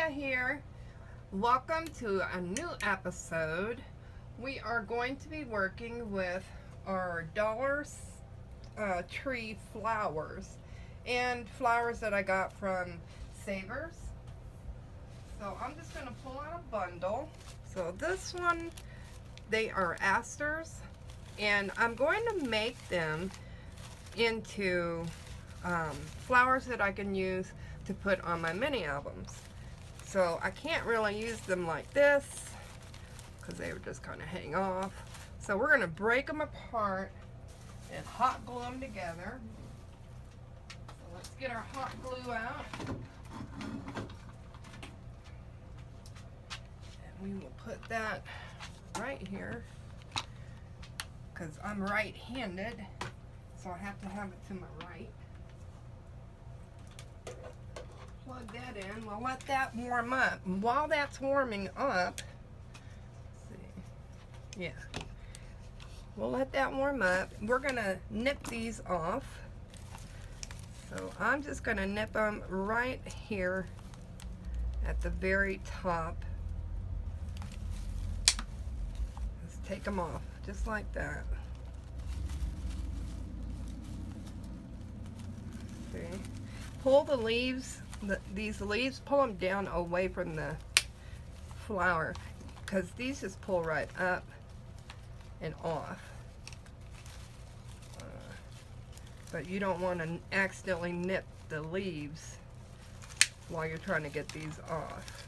Linda here. Welcome to a new episode. We are going to be working with our dollar tree flowers and flowers that I got from Savers. So I'm just going to pull out a bundle. So this one, they are asters, and I'm going to make them into flowers that I can use to put on my mini albums. So I can't really use them like this because they would just kind of hang off. So we're going to break them apart and hot glue them together. So let's get our hot glue out. And we will put that right here because I'm right-handed, so I have to have it to my right. Plug that in. We'll let that warm up. While that's warming up, we'll let that warm up. We're gonna nip these off. So I'm just gonna nip them right here at the very top. Let's take them off just like that. See? Pull the leaves. These leaves, pull them down away from the flower because these just pull right up and off. But you don't want to accidentally nip the leaves while you're trying to get these off.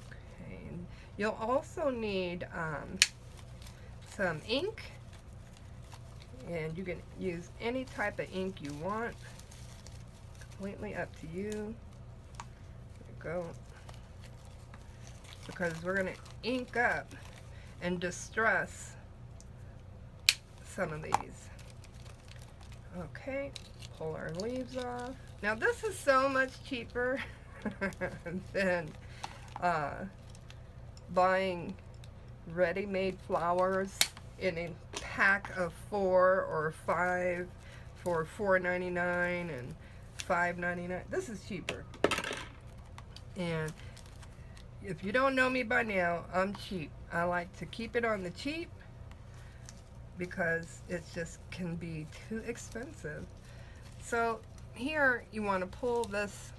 Okay. And you'll also need some ink. And you can use any type of ink you want. Completely up to you. There you go. Because we're going to ink up and distress some of these. Okay, pull our leaves off. Now this is so much cheaper than buying ready-made flowers in a pack of 4 or 5 for $4.99 and $5.99. This is cheaper. And if you don't know me by now, I'm cheap. I like to keep it on the cheap because it just can be too expensive. So here you want to pull this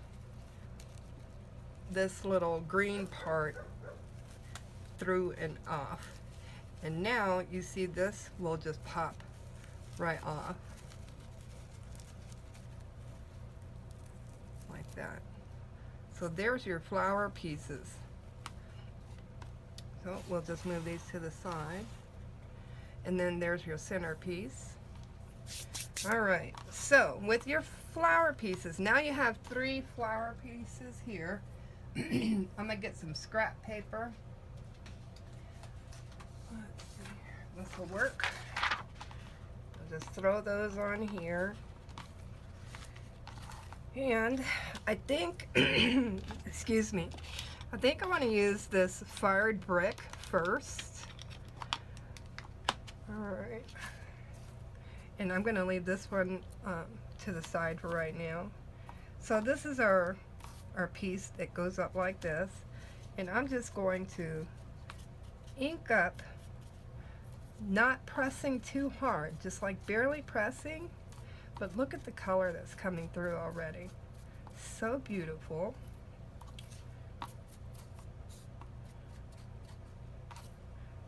little green part through and off. And now you see this will just pop right off. Like that. So there's your flower pieces. So we'll just move these to the side. And then there's your centerpiece. Alright, so with your flower pieces, now you have 3 flower pieces here. I'm going to get some scrap paper. This will work. I'll just throw those on here. And I think, excuse me, I think I want to use this fired brick first. Alright. And I'm going to leave this one to the side for right now. So this is our piece that goes up like this. And I'm just going to ink up, not pressing too hard, just like barely pressing, but look at the color that's coming through already. So beautiful.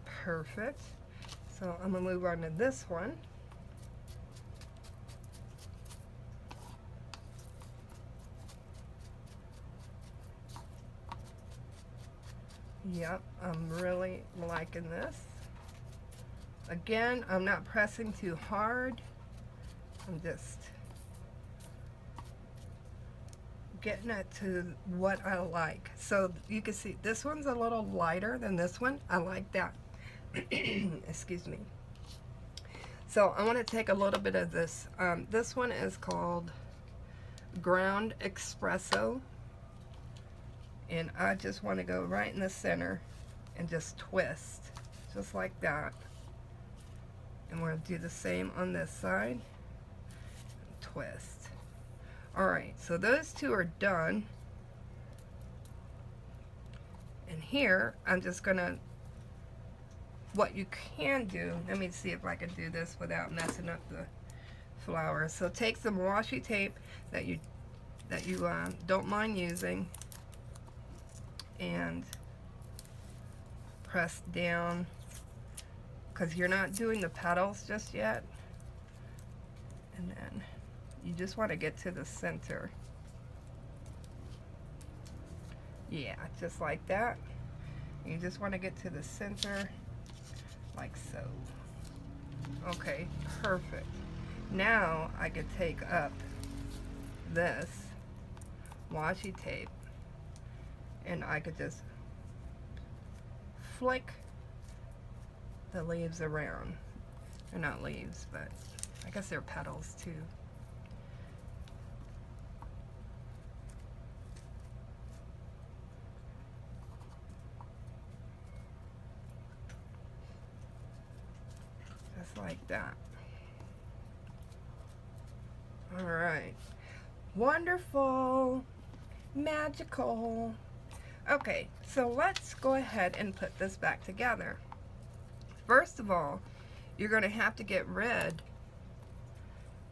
Perfect. So I'm going to move on to this one. Yep, I'm really liking this. Again, I'm not pressing too hard. I'm just getting it to what I like. So you can see this one's a little lighter than this one. I like that. Excuse me. So I want to take a little bit of this. This one is called Ground Espresso. And I just want to go right in the center and just twist. Just like that. And we're going to do the same on this side. Twist. Alright, so those two are done. And here, I'm just gonna, what you can do, let me see if I can do this without messing up the flowers. So take some washi tape that you don't mind using and press down, because you're not doing the petals just yet. And then you just want to get to the center. Yeah, just like that. You just want to get to the center like so. Okay, perfect. Now I could take up this washi tape and I could just flick the leaves around. They're not leaves, but I guess they're petals too. Just like that. All right. Wonderful. Magical. Okay, so let's go ahead and put this back together. First of all, you're going to have to get rid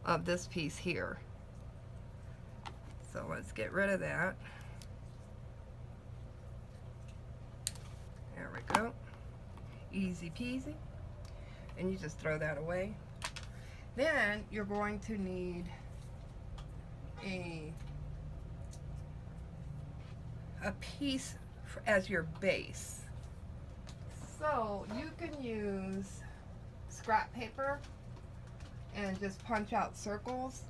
of this piece here. So let's get rid of that. There we go. Easy peasy. And you just throw that away. Then you're going to need a piece as your base. So you can use scrap paper and just punch out circles.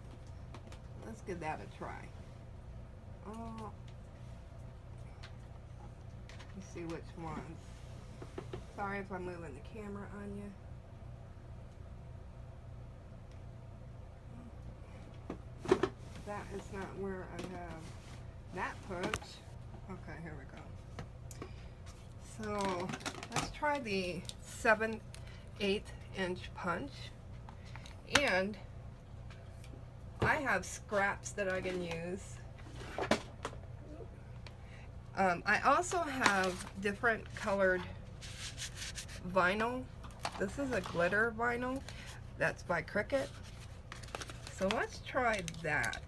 Let's give that a try. Oh, let's see which ones. Sorry if I'm moving the camera on you. That is not where I have that punch. Okay, here we go. So let's try the 7/8 inch punch. And I have scraps that I can use. I also have different colored vinyl. This is a glitter vinyl. That's by Cricut. So let's try that.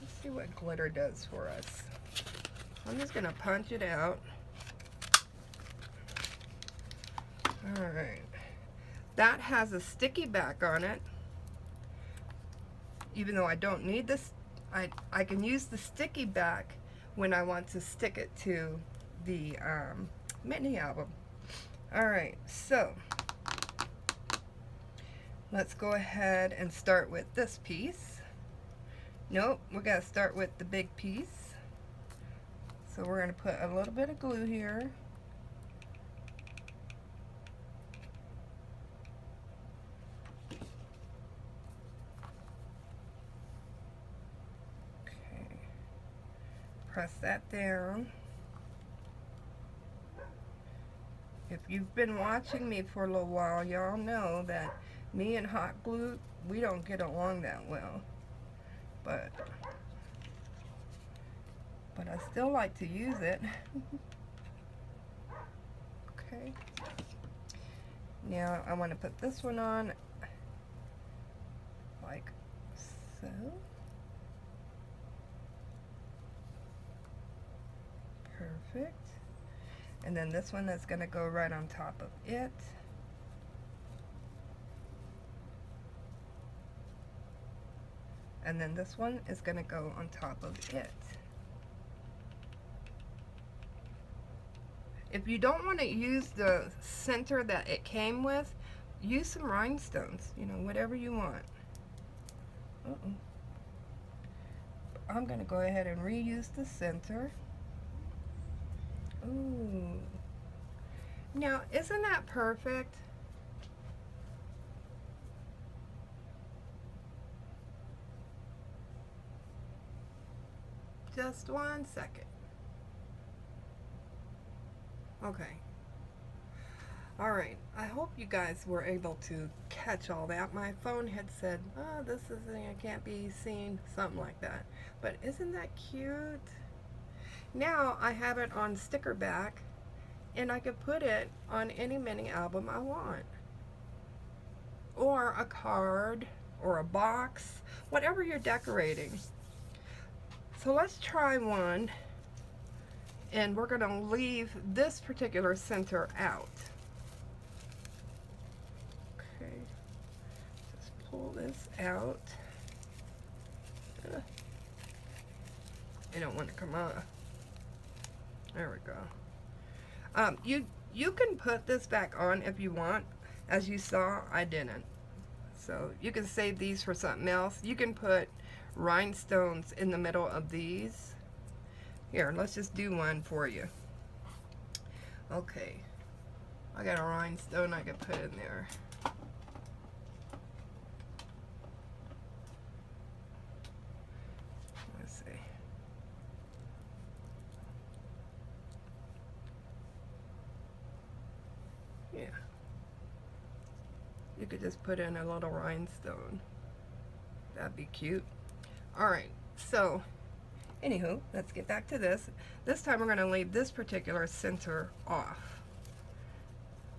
Let's see what glitter does for us. I'm just going to punch it out. Alright. That has a sticky back on it. Even though I don't need this, I can use the sticky back when I want to stick it to the mini album. Alright, so let's go ahead and start with this piece. Nope, we got to start with the big piece. So we're going to put a little bit of glue here. Okay. Press that down. If you've been watching me for a little while, y'all know that me and hot glue, we don't get along that well. But I still like to use it. Okay. Now I want to put this one on like so. Perfect. And then this one is going to go right on top of it. And then this one is going to go on top of it. If you don't want to use the center that it came with, use some rhinestones, you know, whatever you want. I'm going to go ahead and reuse the center. Ooh. Now, isn't that perfect? Just 1 second. Okay. Alright, I hope you guys were able to catch all that. My phone had said, oh, this isn't, it can't be seen, something like that. But isn't that cute? Now I have it on sticker back, and I could put it on any mini album I want. Or a card, or a box, whatever you're decorating. So let's try one, and we're going to leave this particular center out. Okay, just pull this out. I don't want to come off. There we go. You can put this back on if you want. As you saw, I didn't. So you can save these for something else. You can put rhinestones in the middle of these. Here, let's just do one for you. Okay, I got a rhinestone I can put in there. Let's see. Yeah. You could just put in a little rhinestone. That'd be cute. Alright, so anywho, let's get back to this. This time we're going to leave this particular center off.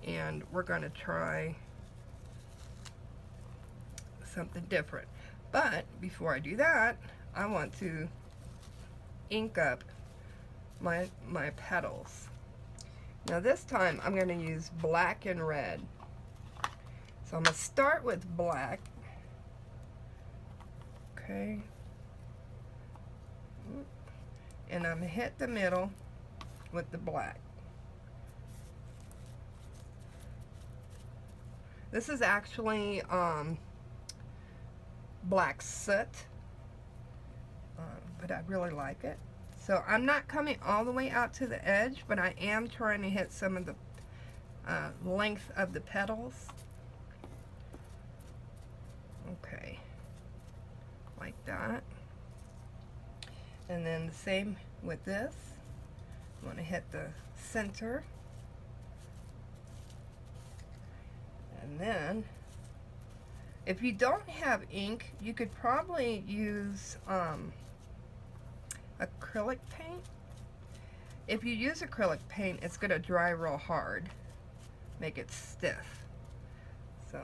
And we're going to try something different. But before I do that, I want to ink up my petals. Now this time I'm going to use black and red. So I'm going to start with black. Okay. And I'm going to hit the middle with the black. This is actually black soot, but I really like it. So I'm not coming all the way out to the edge, but I am trying to hit some of the length of the petals. Okay, like that. And then the same with this. I want to hit the center. And then, if you don't have ink, you could probably use acrylic paint. If you use acrylic paint, it's going to dry real hard, make it stiff. So,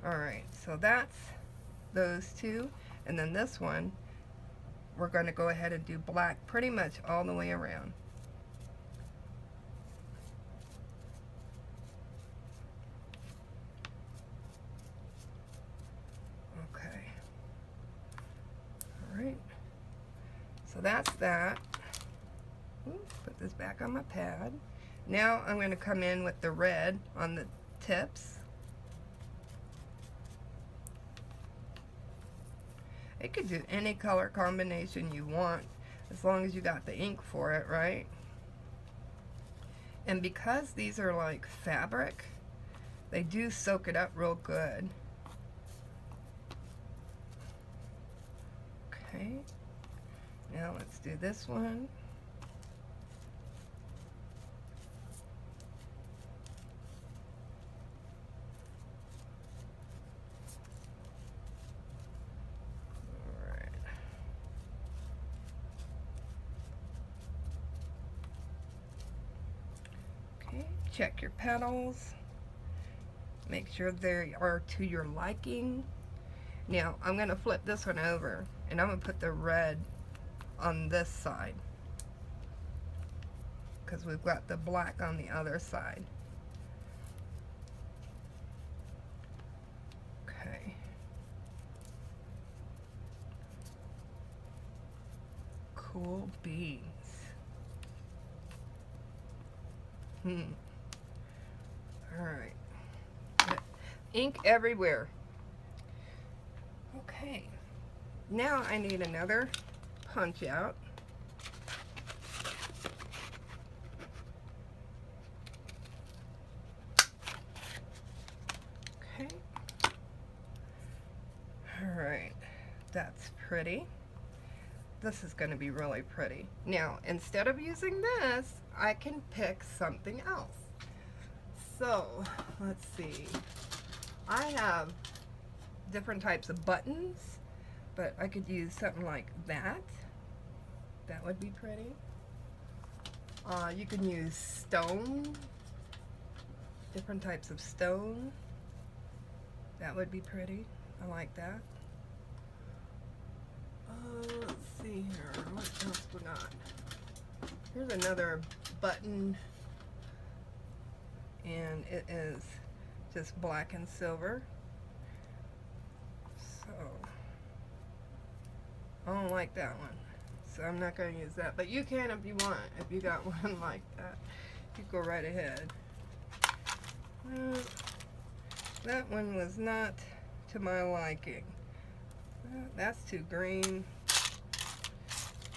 alright, so that's those two. And then this one, we're going to go ahead and do black pretty much all the way around. Okay. Alright. So that's that. Oops, put this back on my pad. Now I'm going to come in with the red on the tips. It could do any color combination you want as long as you got the ink for it, right? And because these are like fabric, they do soak it up real good. Okay, now let's do this one. Check your petals. Make sure they are to your liking. Now I'm going to flip this one over and I'm going to put the red on this side because we've got the black on the other side. Okay. Cool beans. Alright. Ink everywhere. Okay. Now I need another punch out. Okay. Alright. That's pretty. This is going to be really pretty. Now, instead of using this, I can pick something else. So, let's see. I have different types of buttons, but I could use something like that. That would be pretty. You can use stone, different types of stone. That would be pretty. I like that. Let's see here. What else we got? Here's another button, and it is just black and silver. So I don't like that one, so I'm not going to use that. But you can if you want. If you got one like that, you go right ahead. That one was not to my liking. That's too green.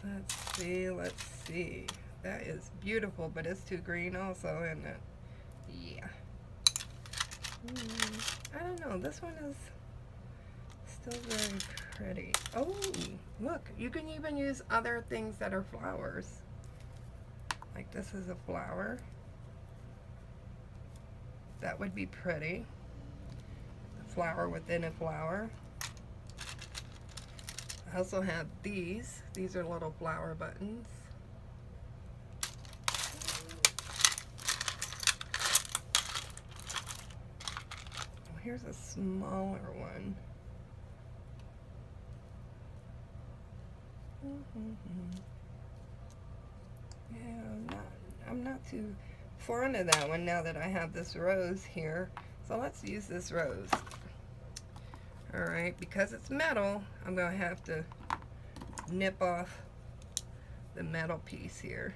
Let's see. That is beautiful, but it's too green also, isn't it? Yeah. I don't know. This one is still very pretty. Oh, look. You can even use other things that are flowers. Like this is a flower. That would be pretty. A flower within a flower. I also have these. These are little flower buttons. Oh, here's a smaller one. Yeah, I'm not too fond of that one now that I have this rose here. So let's use this rose. Alright, because it's metal, I'm going to have to nip off the metal piece here.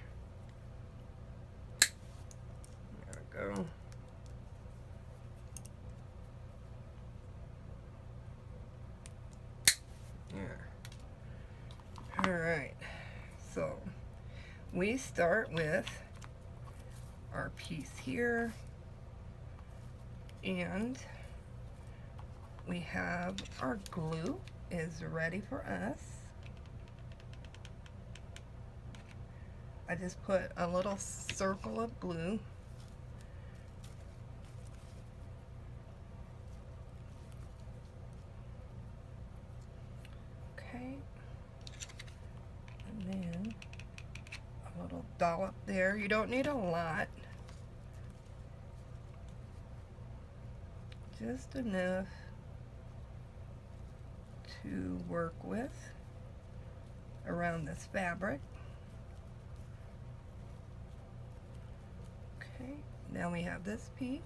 There we go. There. Alright, so we start with our piece here, and we have our glue is ready for us. I just put a little circle of glue. Okay. And then a little dollop there. You don't need a lot. Just enough to work with around this fabric. Okay, now we have this piece.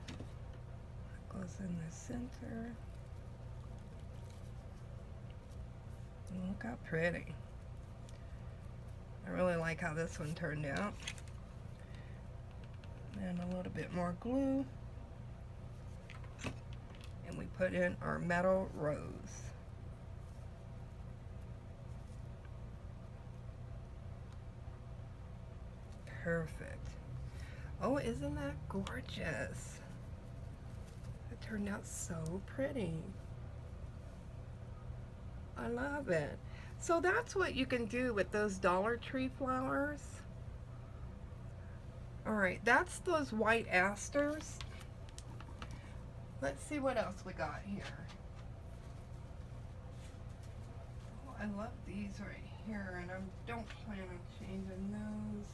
That goes in the center. And look how pretty. I really like how this one turned out. And a little bit more glue. And we put in our metal rose. Perfect. Oh, isn't that gorgeous? It turned out so pretty. I love it. So that's what you can do with those Dollar Tree flowers. Alright, that's those white asters. Let's see what else we got here. Oh, I love these right here, and I don't plan on changing those.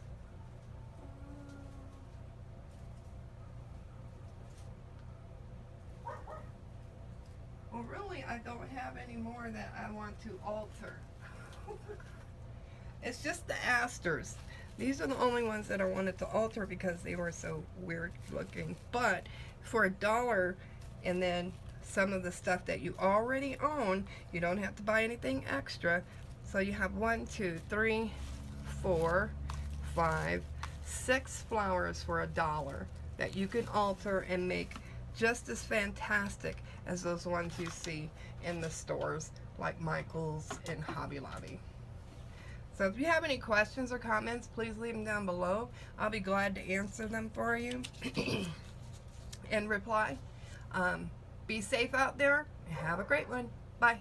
Well, really, I don't have any more that I want to alter. It's just the asters. These are the only ones that I wanted to alter because they were so weird looking. But for $1, and then some of the stuff that you already own, you don't have to buy anything extra. So you have 1, 2, 3, 4, 5, 6 flowers for $1 that you can alter and make just as fantastic as those ones you see in the stores like Michael's and Hobby Lobby. So if you have any questions or comments, please leave them down below. I'll be glad to answer them for you and reply. Be safe out there and have a great one. Bye.